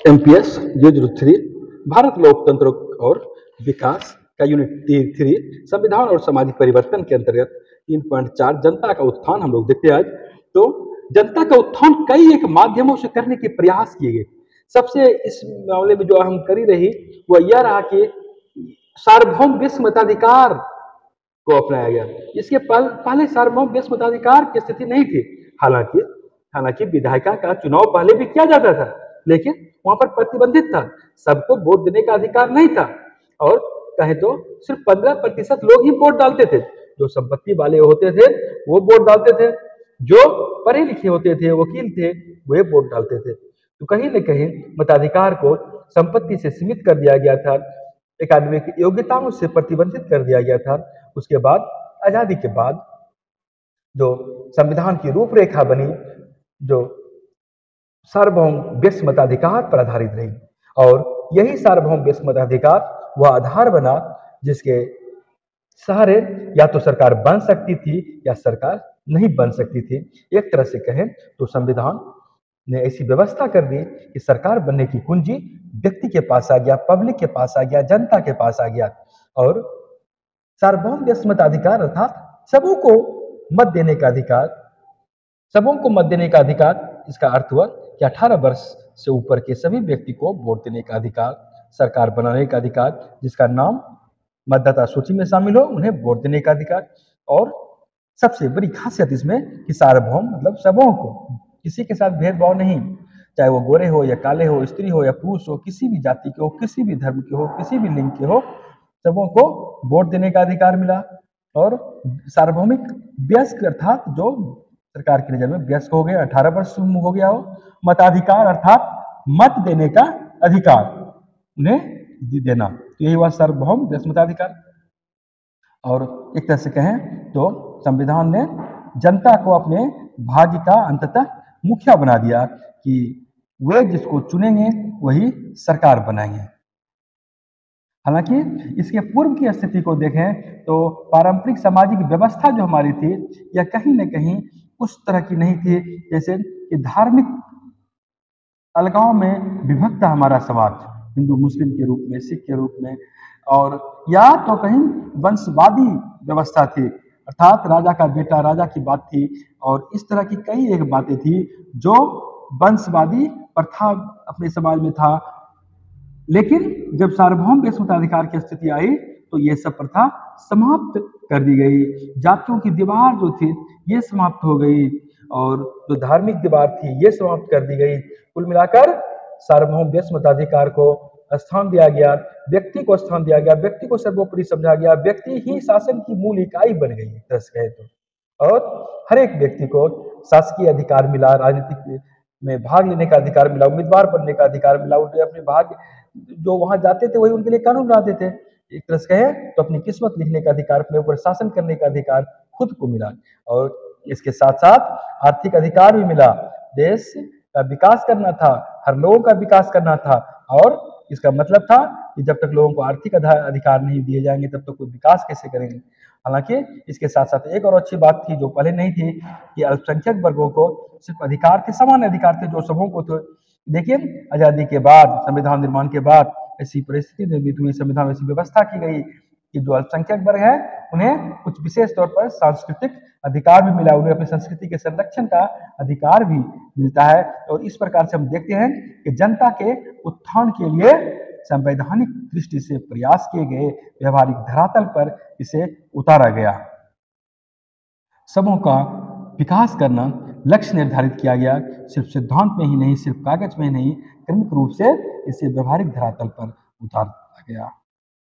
MPS 003 Bharat लोकतंत्र और विकास का यूनिट 3 संविधान और सामाजिक परिवर्तन के अंतर्गत 3.4 जनता का उत्थान हम लोग देखते हैं आज। तो जनता का उत्थान कई एक माध्यमों से करने के प्रयास किए गए। सबसे इस मामले में जो हम करी रही वह यह रहा कि सार्वभौम विश्व मताधिकार को अपनाया गया। इसके पहले सार्वभौम विश्व मताधिकार की स्थिति नहीं थी। हालांकि विधायिका का चुनाव पहले भी किया जाता था, लेकिन वहां पर प्रतिबंधित था, सबको वोट देने का अधिकार नहीं था। और कहे तो सिर्फ 15% लोग ही वोट डालते थे। जो संपत्ति वाले होते थे वो वोट डालते थे, जो पढ़े लिखे होते थे, वकील थे, वे वोट डालते थे। तो कहीं न कहीं मताधिकार को संपत्ति से सीमित कर दिया गया था, एकेडमिक योग्यताओं से प्रतिबंधित कर दिया गया था। उसके बाद आजादी के बाद जो संविधान की रूपरेखा बनी, जो सार्वभौम विश्व मताधिकार पर आधारित रही, और यही सार्वभौम विश्व मताधिकार वह आधार बना जिसके सहारे या तो सरकार बन सकती थी या सरकार नहीं बन सकती थी। एक तरह से कहें तो संविधान ने ऐसी व्यवस्था कर दी कि सरकार बनने की कुंजी व्यक्ति के पास आ गया, पब्लिक के पास आ गया, जनता के पास आ गया। और सार्वभौम विश्व मताधिकार अर्थात सबों को मत देने का अधिकार, सबों को मत देने का अधिकार। इसका अर्थ हुआ कि 18 वर्ष से ऊपर के सभी व्यक्ति को वोट देने का अधिकार, सरकार बनाने का अधिकार, जिसका नाम मतदाता सूची में शामिल हो उन्हें वोट देने का अधिकार। और सबसे बड़ी खासियत इसमें कि सार्वभौम मतलब सबों को, किसी के साथ भेदभाव नहीं, चाहे वो गोरे हो या काले हो, स्त्री हो या पुरुष हो, किसी भी जाति के हो, किसी भी धर्म के हो, किसी भी लिंग के हो, सबों को वोट देने का अधिकार मिला। और सार्वभौमिक वयस्क अर्थात जो सरकार की नजर में वयस्क हो गए, 18 वर्ष हो गया हो, मताधिकार अर्थात मत देने का अधिकार उन्हें देना, तो यही हुआ सार्वभौम विश्व मताधिकार। और एक तरह से कहें तो संविधान ने जनता को अपने भाग्य का अंततः मुखिया बना दिया कि वे जिसको चुनेंगे वही सरकार बनाएंगे। हालांकि इसके पूर्व की स्थिति को देखें तो पारंपरिक सामाजिक व्यवस्था जो हमारी थी यह कहीं न कहीं उस तरह की नहीं थी, जैसे कि धार्मिक अलगाव में विभक्त हमारा समाज, हिंदू मुस्लिम के रूप में, सिख के रूप में, और या तो कहीं वंशवादी व्यवस्था थी, अर्थात राजा का बेटा राजा की बात थी। और इस तरह की कई एक बातें थी जो वंशवादी प्रथा अपने समाज में था। लेकिन जब सार्वभौम विश्व मताधिकार की स्थिति आई तो ये सब प्रथा समाप्त कर दी गई। जातियों की दीवार जो थी ये समाप्त हो गई, और जो धार्मिक दीवार थी ये समाप्त कर दी गई। कुल मिलाकर सार्वभौम विश्व मताधिकार को स्थान दिया गया, व्यक्ति को स्थान दिया गया, व्यक्ति को सर्वोपरि समझा गया, व्यक्ति ही शासन की मूल इकाई बन गई एक तरह से कहे तो। और हर एक व्यक्ति को शासकीय अधिकार मिला, राजनीतिक में भाग लेने का अधिकार मिला, उम्मीदवार बनने का अधिकार मिला, उन्हें अपने भाग जो वहां जाते थे वही उनके लिए कानून बनाते थे। एक तरह से कहे तो अपनी किस्मत लिखने का अधिकार, अपने ऊपर शासन करने का अधिकार खुद को मिला। और इसके साथ साथ आर्थिक अधिकार भी मिला, देश का विकास करना था, हर लोगों का विकास करना था। और इसका मतलब था कि जब तक लोगों को आर्थिक अधिकार नहीं दिए जाएंगे तब तक कोई विकास कैसे करेंगे। हालांकि इसके साथ साथ एक और अच्छी बात थी जो पहले नहीं थी कि अल्पसंख्यक वर्गों को सिर्फ अधिकार थे, समान अधिकार थे जो सबों को थे। लेकिन आजादी के बाद, संविधान निर्माण के बाद ऐसी परिस्थिति निर्मित हुई, संविधान में ऐसी व्यवस्था की गई कि जो अल्पसंख्यक वर्ग है उन्हें कुछ विशेष तौर पर सांस्कृतिक अधिकार भी मिला, उन्हें अपनी संस्कृति के संरक्षण का अधिकार भी मिलता है। और इस प्रकार से हम देखते हैं कि जनता के उत्थान के लिए संवैधानिक दृष्टि से प्रयास किए गए, व्यवहारिक धरातल पर इसे उतारा गया। सबों का विकास करना लक्ष्य निर्धारित किया गया, सिर्फ सिद्धांत में ही नहीं, सिर्फ कागज में ही नहीं, क्रमिक रूप से इसे व्यवहारिक धरातल पर उतारा गया।